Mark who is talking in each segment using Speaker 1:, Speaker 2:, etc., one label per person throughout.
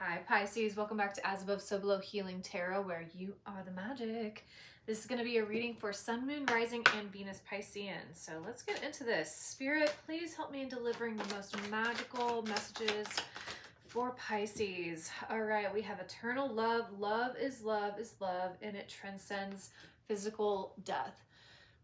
Speaker 1: Hi Pisces, welcome back to As Above So Below Healing Tarot, where you are the magic. This is going to be a reading for Sun, Moon, Rising, and Venus Piscean. So let's get into this. Spirit, please help me in delivering the most magical messages for Pisces. All right, we have eternal love. Love, and it transcends physical death.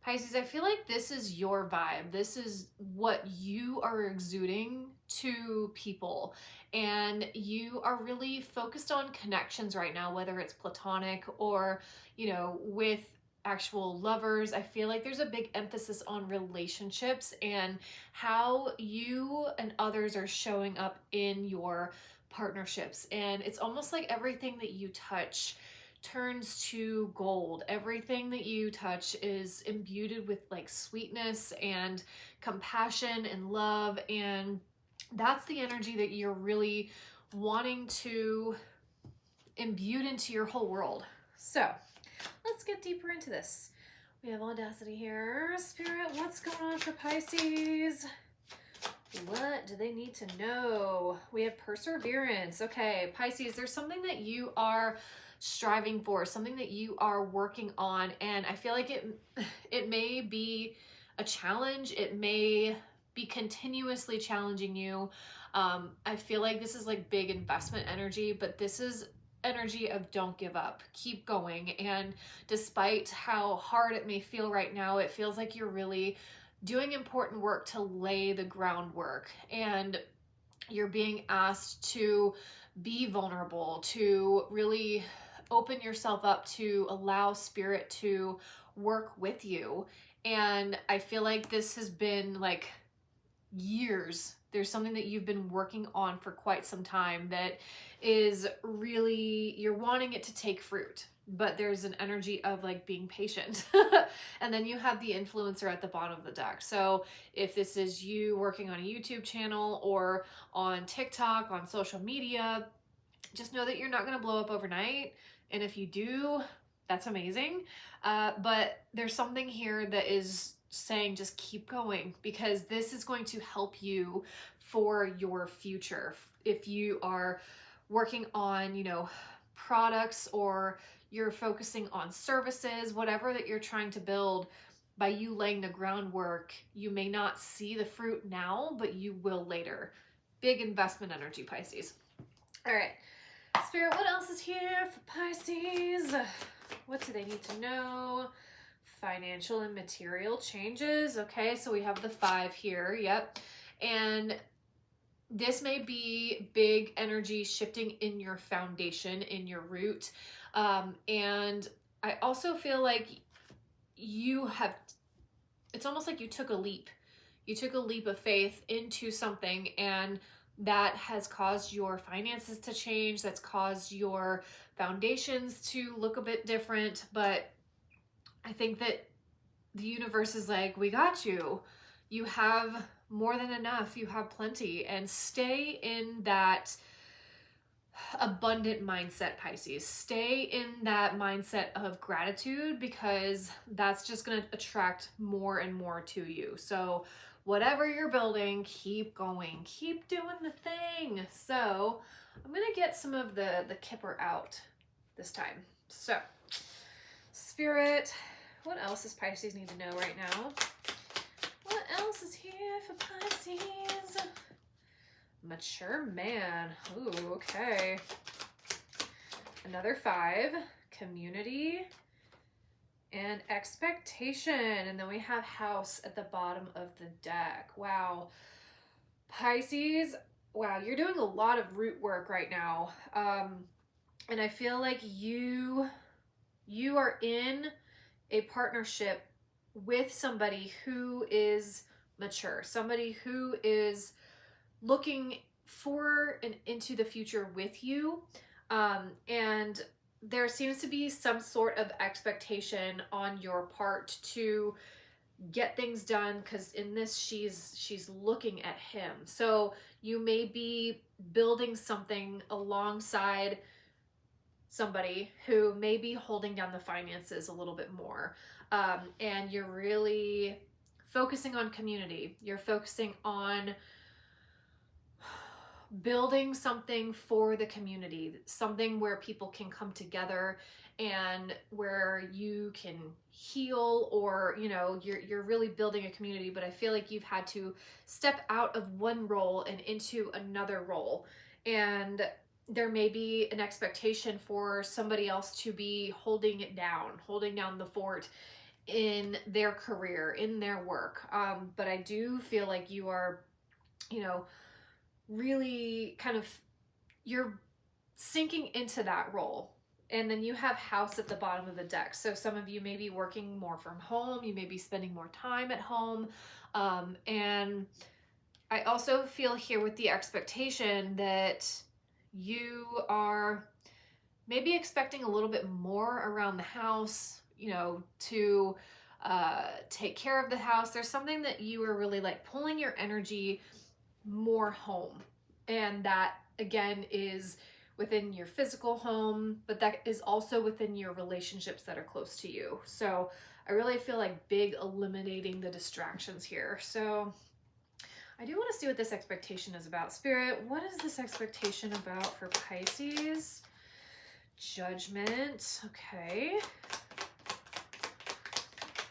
Speaker 1: Pisces, I feel like this is your vibe. This is what you are exuding to people. And you are really focused on connections right now, whether it's platonic or, with actual lovers. I feel like there's a big emphasis on relationships and how you and others are showing up in your partnerships. And it's almost like everything that you touch turns to gold. Everything that you touch is imbued with like sweetness and compassion and love, and that's the energy that you're really wanting to imbue into your whole world. So let's get deeper into this. We have Audacity here. Spirit, what's going on for Pisces? What do they need to know? We have Perseverance. Okay, Pisces, there's something that you are striving for, something that you are working on, and I feel like it may be a challenge. It may be continuously challenging you. I feel like this is like big investment energy, but this is energy of don't give up, keep going. And despite how hard it may feel right now, it feels like you're really doing important work to lay the groundwork, and you're being asked to be vulnerable, to really open yourself up, to allow spirit to work with you. And I feel like this has been like years. There's something that you've been working on for quite some time that is really, you're wanting it to take fruit, but there's an energy of like being patient. And then you have the influencer at the bottom of the deck. So if this is you working on a YouTube channel or on TikTok, on social media, just know that you're not going to blow up overnight. And if you do, that's amazing. But there's something here that is saying just keep going, because this is going to help you for your future. If you are working on, products, or you're focusing on services, whatever that you're trying to build, by you laying the groundwork, you may not see the fruit now, but you will later. Big investment energy, Pisces. All right. Spirit, what else is here for Pisces? What do they need to know? Financial and material changes. Okay, so we have the 5 here. Yep. And this may be big energy shifting in your foundation, in your root. And I also feel like it's almost like you took a leap. You took a leap of faith into something, and that has caused your finances to change. That's caused your foundations to look a bit different. But I think that the universe is like, we got you. You have more than enough. You have plenty. And stay in that abundant mindset, Pisces. Stay in that mindset of gratitude, because that's just going to attract more and more to you. So whatever you're building, keep going, keep doing the thing. So I'm going to get some of the Kipper out this time. So Spirit, what else does Pisces need to know right now? What else is here for Pisces? Mature man. Ooh, okay. Another 5. Community and expectation. And then we have house at the bottom of the deck. Wow. Pisces, wow, you're doing a lot of root work right now. And I feel like you are in a partnership with somebody who is mature, somebody who is looking for and into the future with you. And there seems to be some sort of expectation on your part to get things done, because in this she's looking at him. So you may be building something alongside somebody who may be holding down the finances a little bit more. And you're really focusing on community. You're focusing on building something for the community, something where people can come together and where you can heal, or you're really building a community. But I feel like you've had to step out of one role and into another role, and there may be an expectation for somebody else to be holding down the fort in their career, in their work. But I do feel like you are, really kind of, you're sinking into that role. And then you have house at the bottom of the deck. So some of you may be working more from home. You may be spending more time at home. And I also feel here with the expectation that you are maybe expecting a little bit more around the house, to take care of the house. There's something that you are really like pulling your energy more home. And that again is within your physical home, but that is also within your relationships that are close to you. So I really feel like big eliminating the distractions here. So I do want to see what this expectation is about. Spirit, what is this expectation about for Pisces? Judgment. Okay.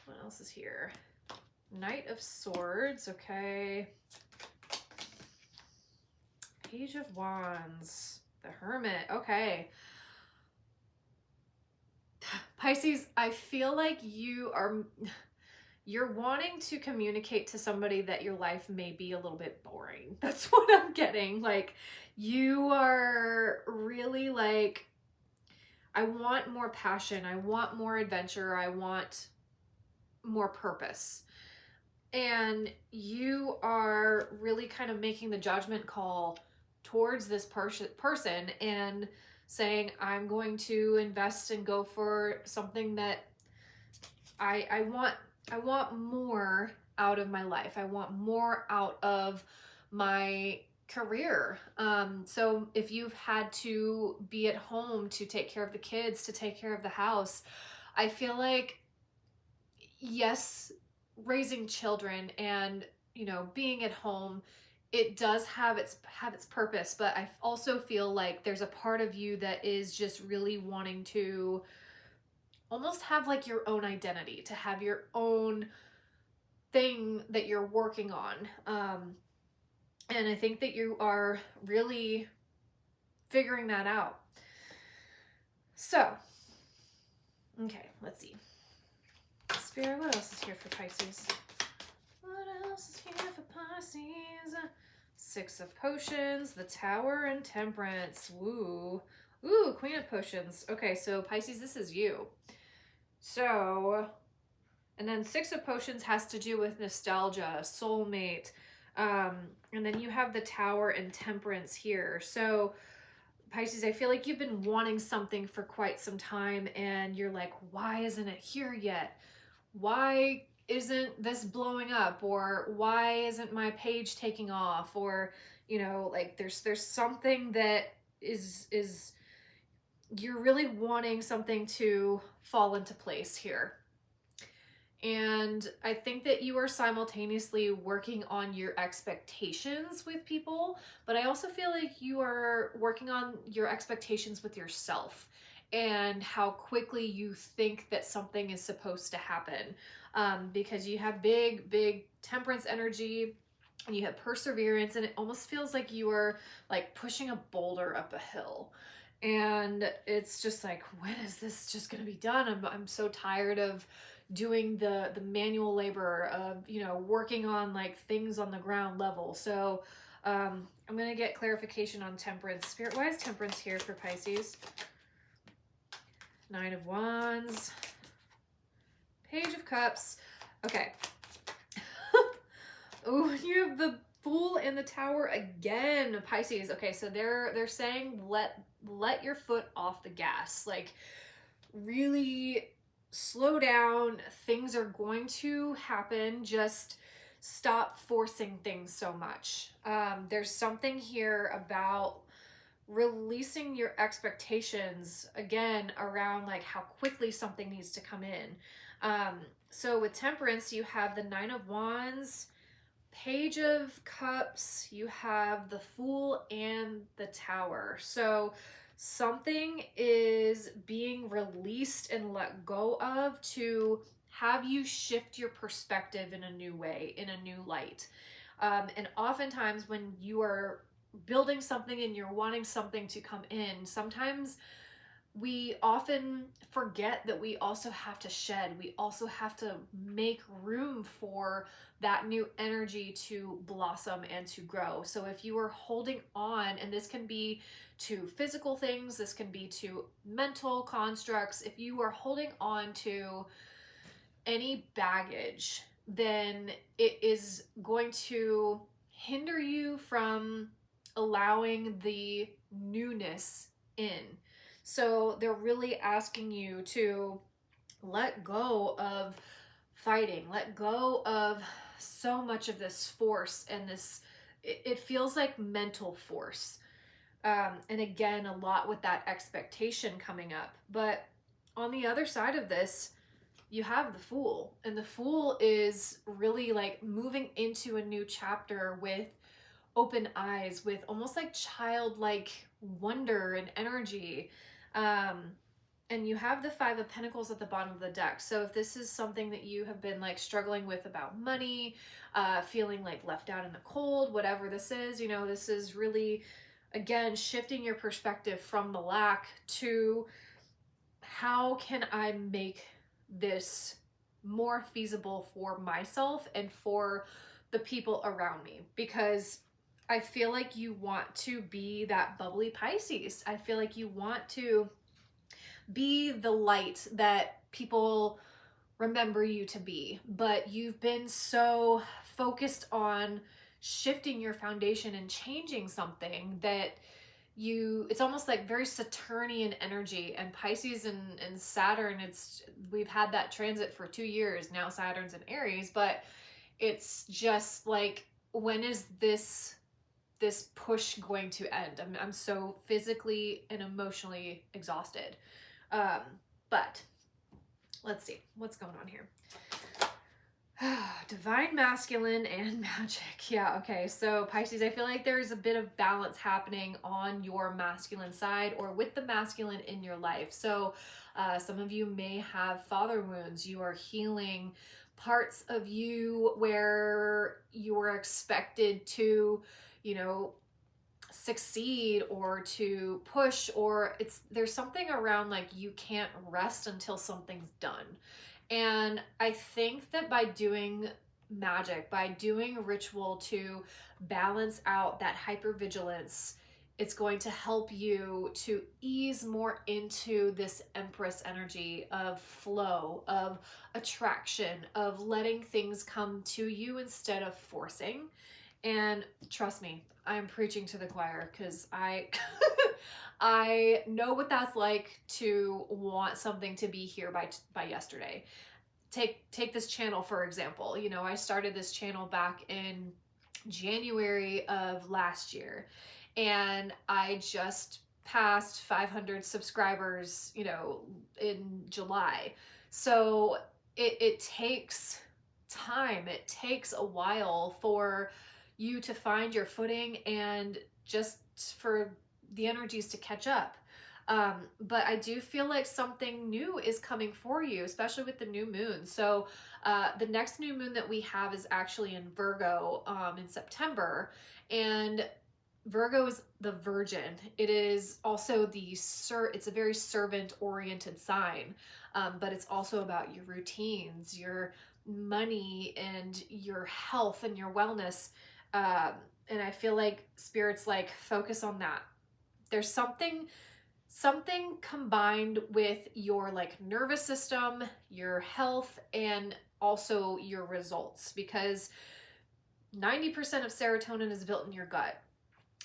Speaker 1: What else is here? Knight of Swords. Okay. Page of Wands. The Hermit. Okay. Pisces, I feel like you're wanting to communicate to somebody that your life may be a little bit boring. That's what I'm getting. Like, you are really like, I want more passion. I want more adventure. I want more purpose. And you are really kind of making the judgment call towards this person and saying, I'm going to invest and go for something that I want more out of my life. I want more out of my career. So if you've had to be at home to take care of the kids, to take care of the house, I feel like, yes, raising children and, being at home, it does have its purpose, but I also feel like there's a part of you that is just really wanting to almost have like your own identity, to have your own thing that you're working on. And I think that you are really figuring that out. So, okay, let's see. Spirit, what else is here for Pisces? What else is here for Pisces? Six of Potions, the Tower, and Temperance. Woo. Ooh, Queen of Potions. Okay, so Pisces, this is you. So, and then Six of Potions has to do with nostalgia, soulmate. And then you have the Tower and Temperance here. So, Pisces, I feel like you've been wanting something for quite some time, and you're like, why isn't it here yet? Why isn't this blowing up? Or why isn't my page taking off? Or, like there's something that is you're really wanting something to fall into place here. And I think that you are simultaneously working on your expectations with people, but I also feel like you are working on your expectations with yourself and how quickly you think that something is supposed to happen. Because you have big Temperance energy and you have perseverance, and it almost feels like you are like pushing a boulder up a hill. And it's just like, when is this just going to be done? I'm so tired of doing the manual labor of, working on like things on the ground level. So I'm going to get clarification on Temperance. Spirit, why is Temperance here for Pisces? Nine of Wands, Page of Cups. Okay. Oh, you have the Fool and the Tower again, Pisces. Okay, so they're saying let your foot off the gas. Like, really slow down. Things are going to happen. Just stop forcing things so much. There's something here about releasing your expectations again around like how quickly something needs to come in. So with Temperance, you have the Nine of Wands, Page of Cups, you have the Fool and the Tower. So something is being released and let go of to have you shift your perspective in a new way, in a new light. And oftentimes when you are building something and you're wanting something to come in, sometimes we often forget that we also have to shed. We also have to make room for that new energy to blossom and to grow. So if you are holding on, and this can be to physical things, this can be to mental constructs, if you are holding on to any baggage, then it is going to hinder you from allowing the newness in. So they're really asking you to let go of fighting, let go of so much of this force and this, it feels like mental force. And again, a lot with that expectation coming up. But on the other side of this, you have the Fool, and the Fool is really like moving into a new chapter with open eyes, with almost like childlike wonder and energy. And you have the Five of Pentacles at the bottom of the deck. So if this is something that you have been like struggling with about money, feeling like left out in the cold, whatever this is, you know, this is really, again, shifting your perspective from the lack to how can I make this more feasible for myself and for the people around me? Because I feel like you want to be that bubbly Pisces. I feel like you want to be the light that people remember you to be, but you've been so focused on shifting your foundation and changing something that it's almost like very Saturnian energy. And Pisces and Saturn, we've had that transit for 2 years now. Saturn's in Aries, but it's just like, when is this push going to end? I'm so physically and emotionally exhausted. But let's see what's going on here. Divine Masculine and Magic. Yeah, okay. So Pisces, I feel like there's a bit of balance happening on your masculine side or with the masculine in your life. So some of you may have father wounds. You are healing parts of you where you were expected to, you know, succeed or to push, or there's something around like you can't rest until something's done. And I think that by doing magic, by doing a ritual to balance out that hypervigilance, it's going to help you to ease more into this Empress energy of flow, of attraction, of letting things come to you instead of forcing. And trust me, I'm preaching to the choir, because I I know what that's like to want something to be here by yesterday. Take this channel, for example. You know, I started this channel back in January of last year, and I just passed 500 subscribers, you know, in July. So it takes time. It takes a while for you to find your footing and just for the energies to catch up. But I do feel like something new is coming for you, especially with the new moon. So the next new moon that we have is actually in Virgo in September. And Virgo is the Virgin. It is also it's a very servant-oriented sign, but it's also about your routines, your money, and your health and your wellness. And I feel like Spirit's like, focus on that. There's something combined with your like nervous system, your health, and also your results, because 90% of serotonin is built in your gut.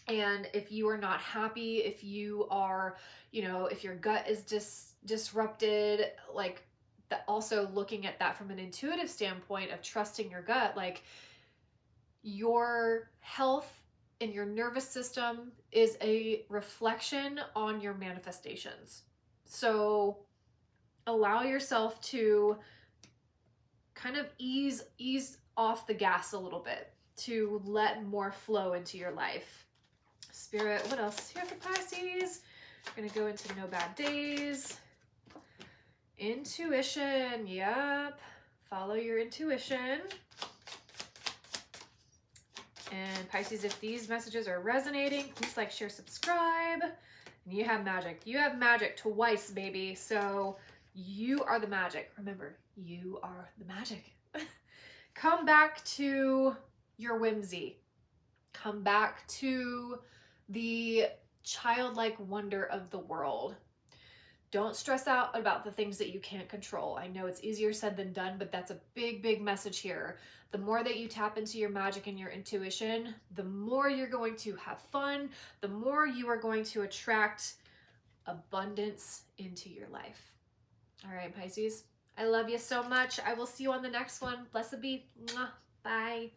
Speaker 1: And if you are not happy, if you are, you know, if your gut is disrupted, like that, also looking at that from an intuitive standpoint of trusting your gut, like your health and your nervous system is a reflection on your manifestations. So allow yourself to kind of ease off the gas a little bit. to let more flow into your life. Spirit, what else is here for Pisces? We're going to go into no bad days. Intuition. Yep. Follow your intuition. And Pisces, if these messages are resonating, please like, share, subscribe. And you have magic. You have magic twice, baby. So you are the magic. Remember, you are the magic. Come back to your whimsy. Come back to the childlike wonder of the world. Don't stress out about the things that you can't control. I know it's easier said than done, but that's a big, big message here. The more that you tap into your magic and your intuition, the more you're going to have fun, the more you are going to attract abundance into your life. All right, Pisces, I love you so much. I will see you on the next one. Blessed be. Mwah. Bye.